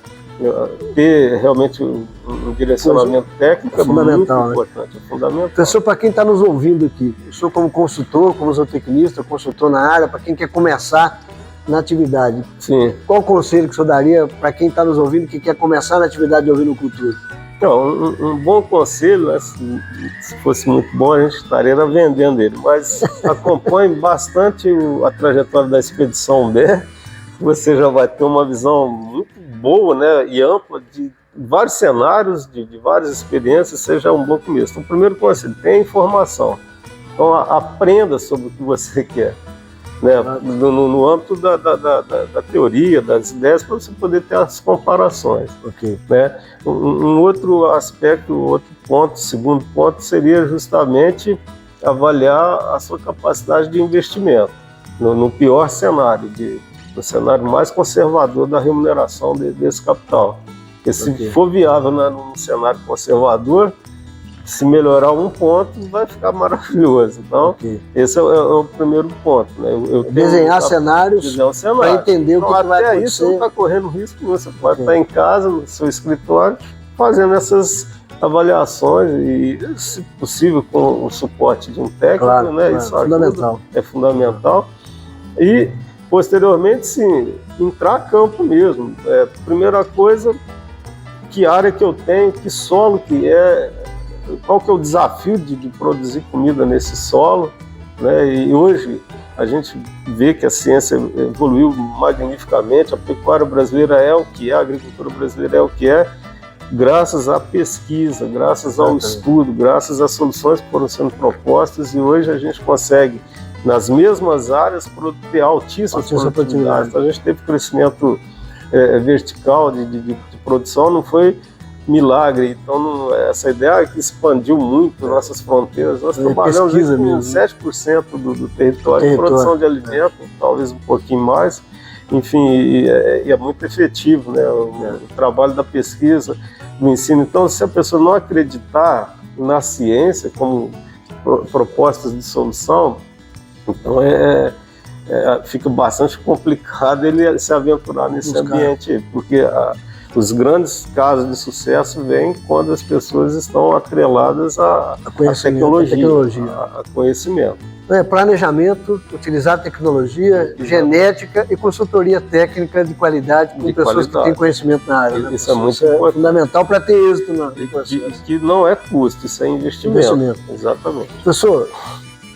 ter realmente um direcionamento técnico é fundamental, muito importante, é fundamental. Professor, para quem está nos ouvindo aqui, o senhor como consultor, como zootecnista, consultor na área, para quem quer começar na atividade, sim, qual o conselho que o senhor daria para quem está nos ouvindo que quer começar na atividade de ovinocultura? Então, um bom conselho, né, se fosse muito bom, a gente estaria vendendo ele, mas acompanhe bastante a trajetória da Expedição B, você já vai ter uma visão muito boa, né, e ampla de vários cenários, de várias experiências, seja um bom começo. Então, o primeiro conselho, tenha informação. Então, aprenda sobre o que você quer, né, no âmbito da teoria, das ideias, para você poder ter as comparações. Okay. Né? Um outro aspecto, outro ponto, segundo ponto, seria justamente avaliar a sua capacidade de investimento, no pior cenário, no cenário mais conservador da remuneração desse capital. Porque se for viável num cenário conservador, se melhorar um ponto, vai ficar maravilhoso. Então, esse é o primeiro ponto. Né? Desenhar cenários para entender o que vai acontecer. Até aí você não está correndo risco, você pode estar em casa, no seu escritório, fazendo essas avaliações e, se possível, com o suporte de um técnico. Claro, né? Isso fundamental. É fundamental. E, posteriormente, sim, entrar a campo mesmo. Primeira coisa, que área que eu tenho, que solo que é, qual que é o desafio de produzir comida nesse solo, né? E hoje a gente vê que a ciência evoluiu magnificamente, a pecuária brasileira é o que é, a agricultura brasileira é o que é, graças à pesquisa, graças ao estudo, graças às soluções que foram sendo propostas, e hoje a gente consegue, nas mesmas áreas, ter altíssimas produtividades. Então, a gente teve crescimento vertical de produção, não foi milagre. Então, essa ideia que expandiu muito nossas fronteiras. Nós trabalhamos com 7% do território de produção de alimento, talvez um pouquinho mais. Enfim, e é muito efetivo, né? O trabalho da pesquisa, do ensino. Então, se a pessoa não acreditar na ciência como propostas de solução, então fica bastante complicado ele se aventurar nesse ambiente, porque os grandes casos de sucesso vêm quando as pessoas estão atreladas à tecnologia, a conhecimento. Planejamento, utilizar tecnologia, genética e consultoria técnica de qualidade com pessoas que têm conhecimento na área. Isso é muito importante. Fundamental para ter êxito no processo. Que não é custo, isso é investimento. Exatamente. Professor,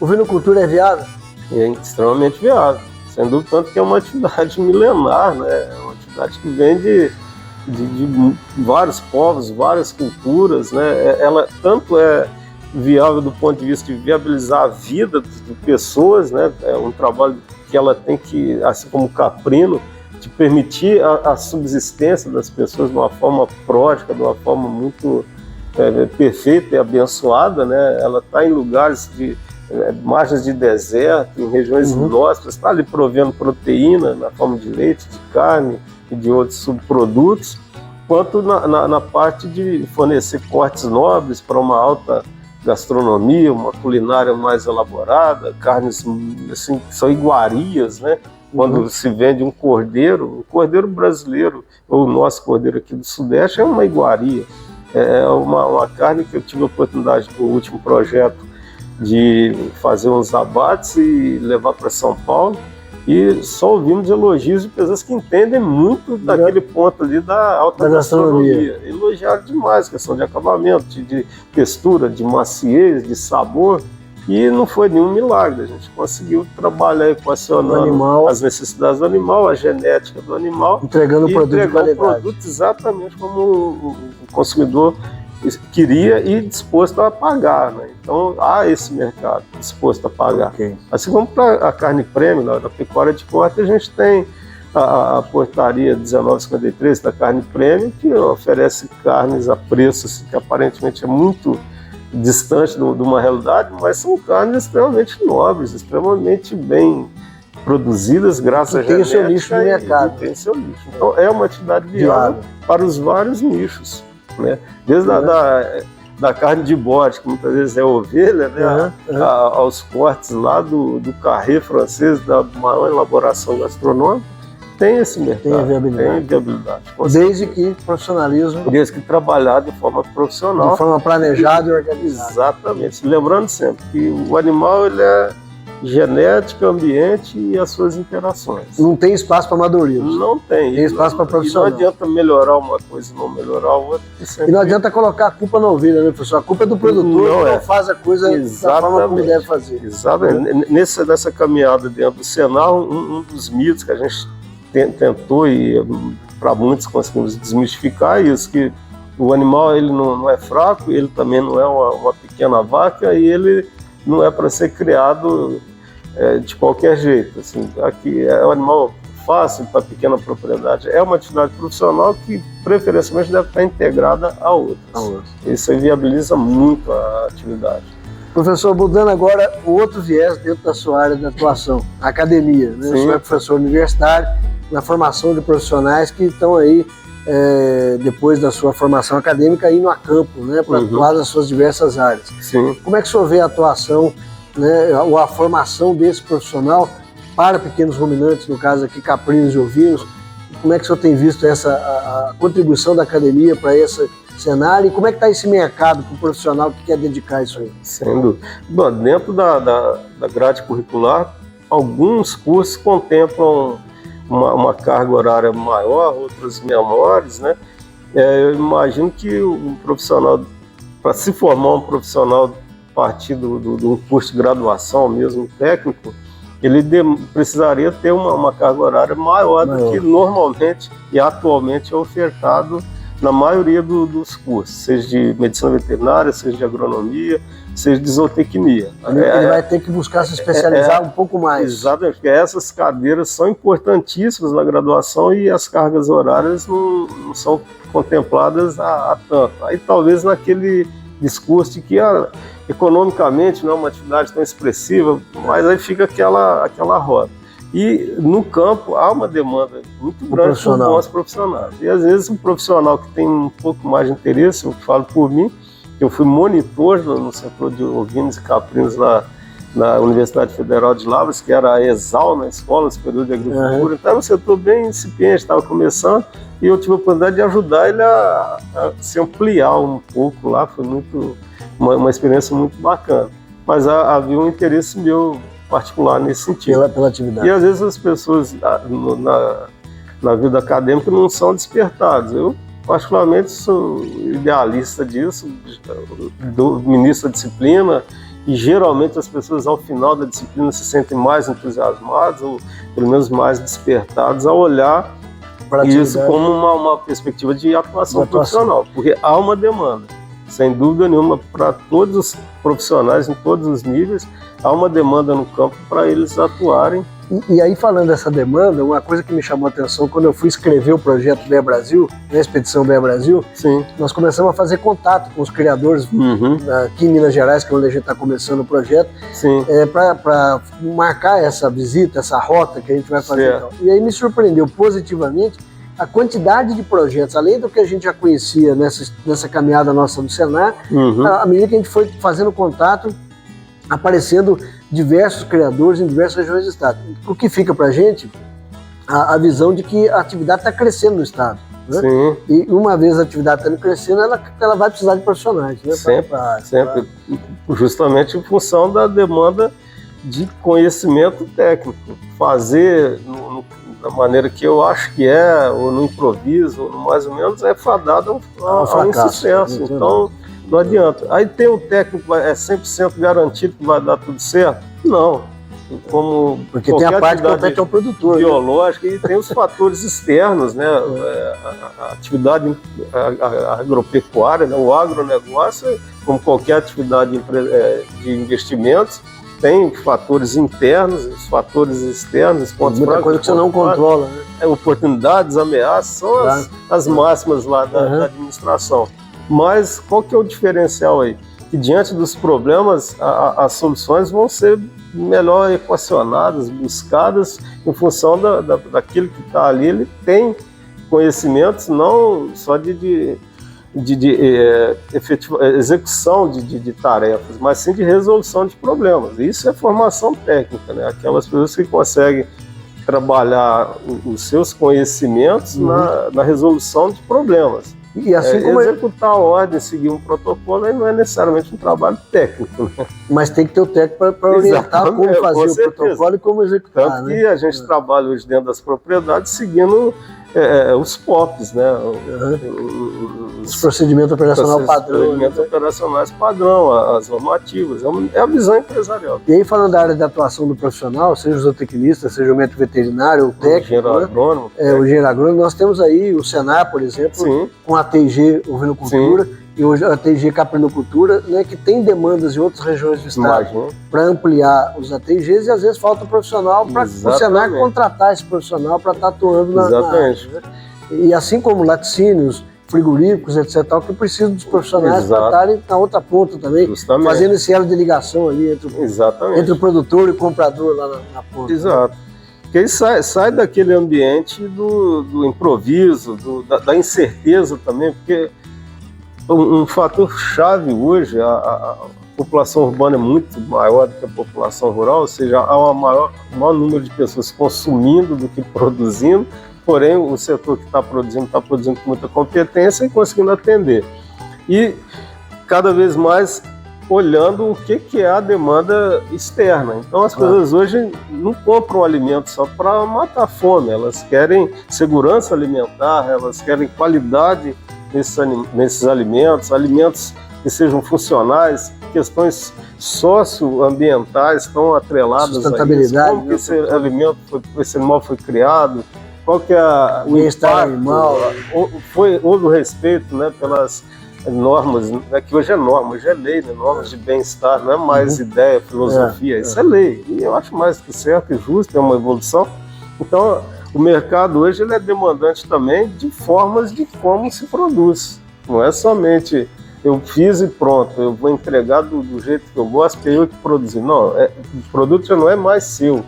ovinocultura é viável? É extremamente viável, sem dúvida, tanto que é uma atividade milenar, né? É uma atividade que vem de vários povos, várias culturas, né? Ela tanto é viável do ponto de vista de viabilizar a vida de pessoas, né? É um trabalho que ela tem que, assim como o caprino, de permitir a subsistência das pessoas de uma forma pródica, de uma forma muito perfeita e abençoada, né? Ela está em lugares de margens de deserto, em regiões inóspitas, está ali provendo proteína na forma de leite, de carne e de outros subprodutos, quanto na parte de fornecer cortes nobres para uma alta gastronomia, uma culinária mais elaborada, carnes assim, que são iguarias, né? Quando se vende um cordeiro, o cordeiro brasileiro, ou o nosso cordeiro aqui do Sudeste, é uma iguaria. É uma carne que eu tive a oportunidade no último projeto de fazer uns abates e levar para São Paulo, e só ouvimos elogios de pessoas que entendem muito daquele ponto ali da alta gastronomia. Elogiaram demais a questão de acabamento, de textura, de maciez, de sabor, e não foi nenhum milagre. A gente conseguiu trabalhar equacionando as necessidades do animal, a genética do animal, entregando um produto de qualidade. Um produto exatamente como o consumidor queria e disposto a pagar, né? Então há esse mercado disposto a pagar. Assim como para a carne premium, da pecuária de corte, a gente tem a portaria 1953 da carne premium, que oferece carnes a preços que aparentemente é muito distante de uma realidade, mas são carnes extremamente nobres, extremamente bem produzidas graças à tem o genética. seu nicho no mercado. E tem o seu nicho. Então é uma atividade viável para os vários nichos, né? Desde da carne de bode, que muitas vezes é ovelha, né? Aos cortes lá do carré francês, da maior elaboração gastronômica, tem esse mercado, tem viabilidade. Desde que profissionalismo. Desde que trabalhar de forma profissional. De forma planejada e organizada. Exatamente. Lembrando sempre que o animal ele é genética, ambiente e as suas interações. Não tem espaço para amadorismo. Não tem. Tem espaço para profissional. E não adianta melhorar uma coisa e não melhorar a outra. E não adianta colocar a culpa na ovelha, né, professor? A culpa é do produtor que não faz a coisa da forma como deve fazer. Exatamente. Nessa caminhada dentro do Senar, um dos mitos que a gente tentou e para muitos conseguimos desmistificar isso, que o animal ele não é fraco, ele também não é uma pequena vaca e ele não é para ser criado de qualquer jeito. Assim, aqui é um animal fácil para pequena propriedade. É uma atividade profissional que preferencialmente deve estar integrada a outras. Isso viabiliza muito a atividade. Professor, mudando agora o outro viés dentro da sua área de atuação, a academia. Né? O senhor é professor universitário na formação de profissionais que estão aí, depois da sua formação acadêmica, indo a campo, né, para atuar nas suas diversas áreas. Como é que o senhor vê a atuação, né, ou a formação desse profissional para pequenos ruminantes, no caso aqui caprinos e ovinos? Como é que o senhor tem visto a contribuição da academia para esse cenário e como é que está esse mercado para o profissional que quer dedicar isso aí? Sem dúvida. Bom, dentro da grade curricular, alguns cursos contemplam uma carga horária maior, outros menores, né? Eu imagino que um profissional, para se formar um profissional a partir do curso de graduação, mesmo técnico, ele precisaria ter uma carga horária maior do que normalmente e atualmente é ofertado na maioria dos cursos, seja de medicina veterinária, seja de agronomia, seja de zootecnia. Ele vai ter que buscar se especializar um pouco mais. Exatamente, porque essas cadeiras são importantíssimas na graduação e as cargas horárias não são contempladas a tanto. Aí talvez naquele discurso de que economicamente não é uma atividade tão expressiva, mas aí fica aquela roda. E no campo há uma demanda muito grande por bons profissionais. E às vezes um profissional que tem um pouco mais de interesse, eu falo por mim, que eu fui monitor no setor de ovinos e caprinos na Universidade Federal de Lavras, que era a ESAL, na Escola Superior de Agricultura. Então era um setor bem incipiente, estava começando, e eu tive a oportunidade de ajudar ele a se ampliar um pouco lá, foi uma experiência muito bacana. Mas havia um interesse meu particular nesse sentido. Pela atividade. E às vezes as pessoas na vida acadêmica não são despertadas. Eu, particularmente, sou idealista disso, do ministro da disciplina, e geralmente as pessoas ao final da disciplina se sentem mais entusiasmadas, ou pelo menos mais despertadas, a olhar isso como uma perspectiva de atuação profissional, porque há uma demanda, sem dúvida nenhuma, para todos os profissionais em todos os níveis, há uma demanda no campo para eles atuarem. E aí, falando dessa demanda, uma coisa que me chamou a atenção, quando eu fui escrever o projeto BEA Brasil, na Expedição BEA Brasil, nós começamos a fazer contato com os criadores aqui em Minas Gerais, que é onde a gente está começando o projeto, para marcar essa visita, essa rota que a gente vai fazer. Então. E aí me surpreendeu positivamente a quantidade de projetos, além do que a gente já conhecia nessa caminhada nossa do Senar, à medida que a gente foi fazendo contato, aparecendo diversos criadores em diversas regiões do estado. O que fica para a gente a visão de que a atividade está crescendo no estado. Né? E uma vez a atividade está crescendo, ela vai precisar de profissionais. Né? Sempre. Justamente em função da demanda de conhecimento técnico. Fazer da maneira que eu acho que ou no improviso, ou no mais ou menos, é fadado a um insucesso. Então, não adianta. Aí tem um técnico que é 100% garantido que vai dar tudo certo? Não. Porque tem a parte que compete ao produtor. Biológica, e tem os fatores externos, né? A atividade agropecuária, né? O agronegócio, como qualquer atividade de investimentos, tem fatores internos, os fatores externos, pontos muita coisa que você não controla, né? Oportunidades, ameaças, são as máximas lá da administração. Mas qual que é o diferencial aí? que diante dos problemas, as soluções vão ser melhor equacionadas, buscadas em função daquilo que está ali. Ele tem conhecimentos não só de execução de tarefas, mas sim de resolução de problemas. Isso é formação técnica, né? Aquelas pessoas que conseguem trabalhar os seus conhecimentos na resolução de problemas. E assim como executar a ordem, seguir um protocolo, aí não é necessariamente um trabalho técnico, né? Mas tem que ter o técnico para orientar como fazer o protocolo e como executar. Tanto que a gente trabalha hoje dentro das propriedades seguindo os POPs, né? Os procedimentos operacionais padrão. Procedimentos operacionais padrão, as normativas, é a visão empresarial. E aí, falando da área de atuação do profissional, seja o zootecnista, seja o médico veterinário, o técnico, o engenheiro agrônomo, o engenheiro agrônomo, nós temos aí o Senar, por exemplo, sim, com a TG Ovinocultura, sim, e hoje a TG Caprinocultura, né, que tem demandas em outras regiões do estado para ampliar os ATGs, e às vezes falta profissional para o Senar contratar esse profissional para estar atuando na área, né? E assim como laticínios, frigoríficos, etc., que precisam dos profissionais para estarem na outra ponta também, fazendo esse elo de ligação ali entre o produtor e o comprador lá na ponta. Exato. Né? Porque aí sai daquele ambiente do improviso, da incerteza também, porque um fator chave hoje, a população urbana é muito maior do que a população rural, ou seja, há maior número de pessoas consumindo do que produzindo, porém o setor que está produzindo com muita competência e conseguindo atender. E cada vez mais olhando o que é a demanda externa. Então as pessoas hoje não compram alimento só para matar a fome, elas querem segurança alimentar, elas querem qualidade nesses alimentos que sejam funcionais, questões socioambientais estão atreladas a isso, como que esse animal foi criado, qual que é o impacto animal, houve o respeito, né, pelas normas, né, que hoje é norma, hoje é lei, né, normas de bem-estar, não é mais ideia, filosofia, isso é lei, e eu acho mais que certo e justo, é uma evolução. Então o mercado hoje ele é demandante também de formas de como se produz, não é somente eu fiz e pronto, eu vou entregar do jeito que eu gosto, que eu que produzi. Não, o produto já não é mais seu,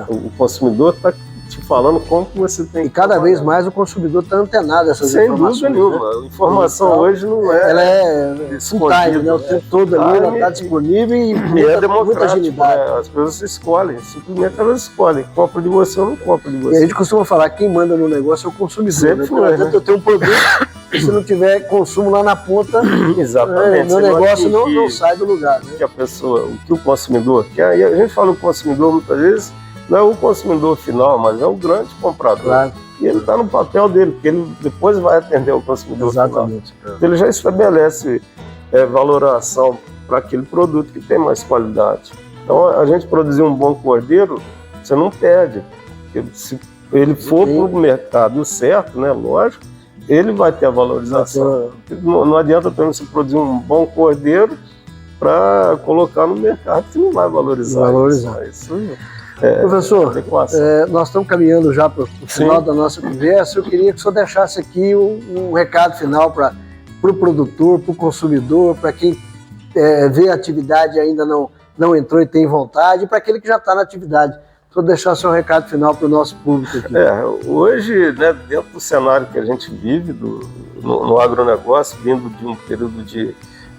o consumidor está te falando como que você tem. E cada vez mais o consumidor está antenado a essas informações. Sem dúvida nenhuma. A informação então, hoje não é. Ela é full time, né? O tempo todo ali, ela está disponível e muita agilidade. Né? As pessoas escolhem, simplesmente elas escolhem. Compra de você ou não compra de você. E a gente costuma falar que quem manda no negócio é o consumidor. Sempre foi, né? Eu tenho um produto, se não tiver consumo lá na ponta, exatamente. Meu negócio não sai do lugar. Né? Que a pessoa, o que o consumidor quer, e a gente fala o consumidor muitas vezes, não é o consumidor final, mas é o grande comprador. Claro. E ele está no papel dele, porque ele depois vai atender o consumidor final. Então, ele já estabelece valoração para aquele produto que tem mais qualidade. Então, a gente produzir um bom cordeiro, você não perde. Porque se ele for para o mercado certo, né, lógico, ele vai ter a valorização. Não adianta também você produzir um bom cordeiro para colocar no mercado que não vai valorizar. Isso. Professor, nós estamos caminhando já para o final da nossa conversa. Eu queria que o senhor deixasse aqui um recado final para o produtor, para o consumidor, para quem vê a atividade e ainda não entrou e tem vontade, e para aquele que já está na atividade. O senhor deixasse um recado final para o nosso público aqui. Hoje, né, dentro do cenário que a gente vive no agronegócio, vindo de um período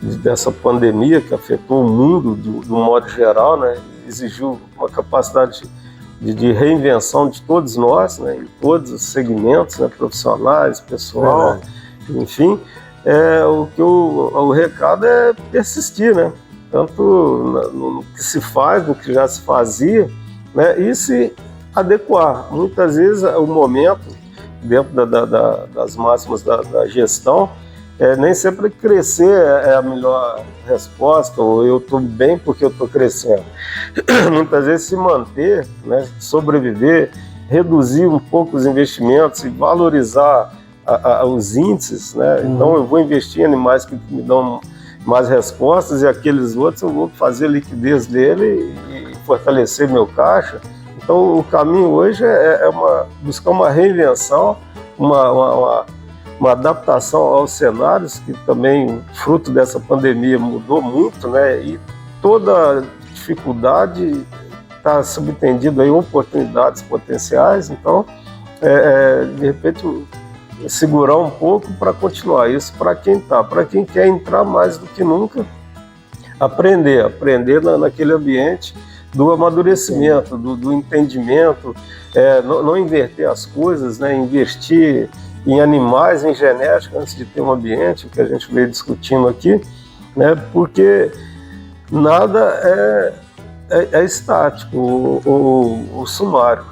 dessa pandemia que afetou o mundo do modo geral, né, exigiu uma capacidade de reinvenção de todos nós, né, em todos os segmentos, né, profissionais, pessoal, enfim, o recado é persistir, né, tanto no que se faz, no que já se fazia, né, e se adequar. Muitas vezes o momento, dentro das máximas da gestão, nem sempre crescer é a melhor resposta, ou eu estou bem porque eu estou crescendo. Muitas vezes se manter, né, sobreviver, reduzir um pouco os investimentos e valorizar os índices, né? Então eu vou investir em animais que me dão mais respostas e aqueles outros eu vou fazer a liquidez dele e fortalecer meu caixa. Então o caminho hoje é buscar uma reinvenção, uma uma adaptação aos cenários, que também, fruto dessa pandemia, mudou muito, né? E toda dificuldade está subtendida em oportunidades potenciais, então, de repente, segurar um pouco para continuar isso para quem está, para quem quer entrar mais do que nunca, aprender naquele ambiente do amadurecimento, do entendimento, não inverter as coisas, né? Investir em animais, em genética, antes de ter um ambiente, que a gente veio discutindo aqui, né? Porque nada é estático ou sumário.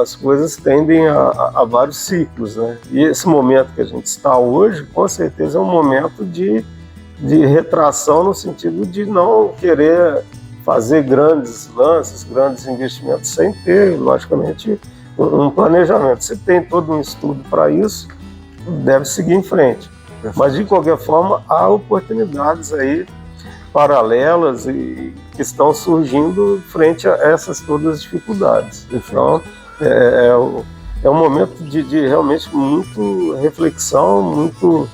As coisas tendem a vários ciclos, né? E esse momento que a gente está hoje, com certeza, é um momento de retração, no sentido de não querer fazer grandes lances, grandes investimentos, sem ter, logicamente, um planejamento. Se tem todo um estudo para isso, deve seguir em frente. Mas, de qualquer forma, há oportunidades aí paralelas e que estão surgindo frente a essas todas as dificuldades. Então, é um momento de realmente muito reflexão, muito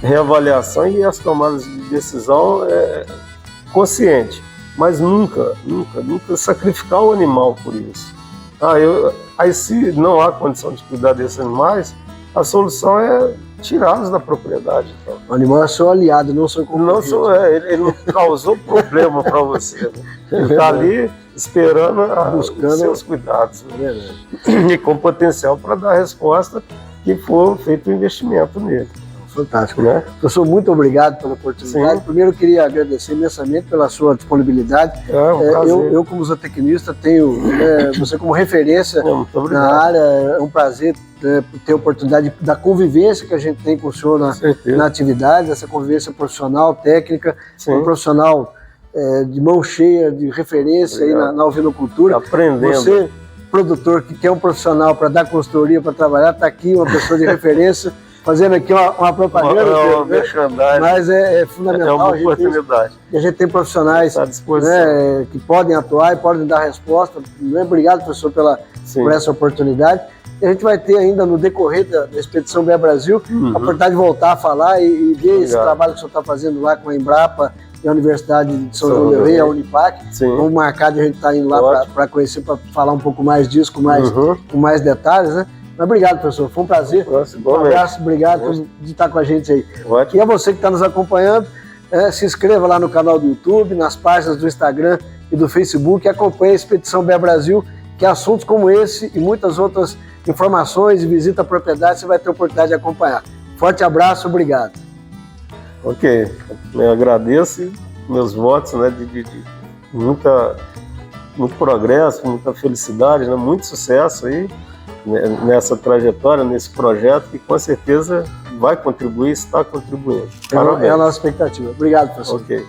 reavaliação e as tomadas de decisão consciente. Mas nunca sacrificar o animal por isso. Aí se não há condição de cuidar desses animais, a solução é tirá-los da propriedade. Então. O animal é seu aliado, não seu concorrente. Ele não causou problema para você. Né? Ele está ali esperando buscando os seus cuidados. E com potencial para dar a resposta que for feito o investimento nele. Fantástico, né? Professor, muito obrigado pela oportunidade. Sim. Primeiro, eu queria agradecer imensamente pela sua disponibilidade. Eu como zootecnista, tenho você como referência na área. É um prazer ter a oportunidade da convivência que a gente tem com o senhor na atividade, essa convivência profissional, técnica, um profissional de mão cheia, de referência aí na ovinocultura. Aprendendo. Você, produtor, que quer um profissional para dar consultoria, para trabalhar, está aqui uma pessoa de referência. Fazendo aqui uma propaganda, mas é fundamental. É uma oportunidade. A gente tem profissionais que podem atuar e podem dar resposta. Obrigado, professor, por essa oportunidade. E a gente vai ter ainda no decorrer da Expedição BR Brasil a oportunidade de voltar a falar e ver esse trabalho que o senhor está fazendo lá com a Embrapa e a Universidade de São João del Rei, a Unipac. Vamos marcar de a gente estar indo lá para conhecer, para falar um pouco mais disso, com mais detalhes, né? Mas obrigado, professor. Foi um prazer. Um abraço, obrigado de estar com a gente aí. Ótimo. E a você que está nos acompanhando, se inscreva lá no canal do YouTube, nas páginas do Instagram e do Facebook e acompanhe a Expedição BR Brasil, que assuntos como esse e muitas outras informações e visita à propriedade você vai ter a oportunidade de acompanhar. Forte abraço, obrigado. Ok, eu agradeço e meus votos, né, de muito progresso, muita felicidade, né, muito sucesso aí nessa trajetória, nesse projeto, que com certeza vai contribuir, está contribuindo. É a nossa expectativa. Obrigado, professor. Ok.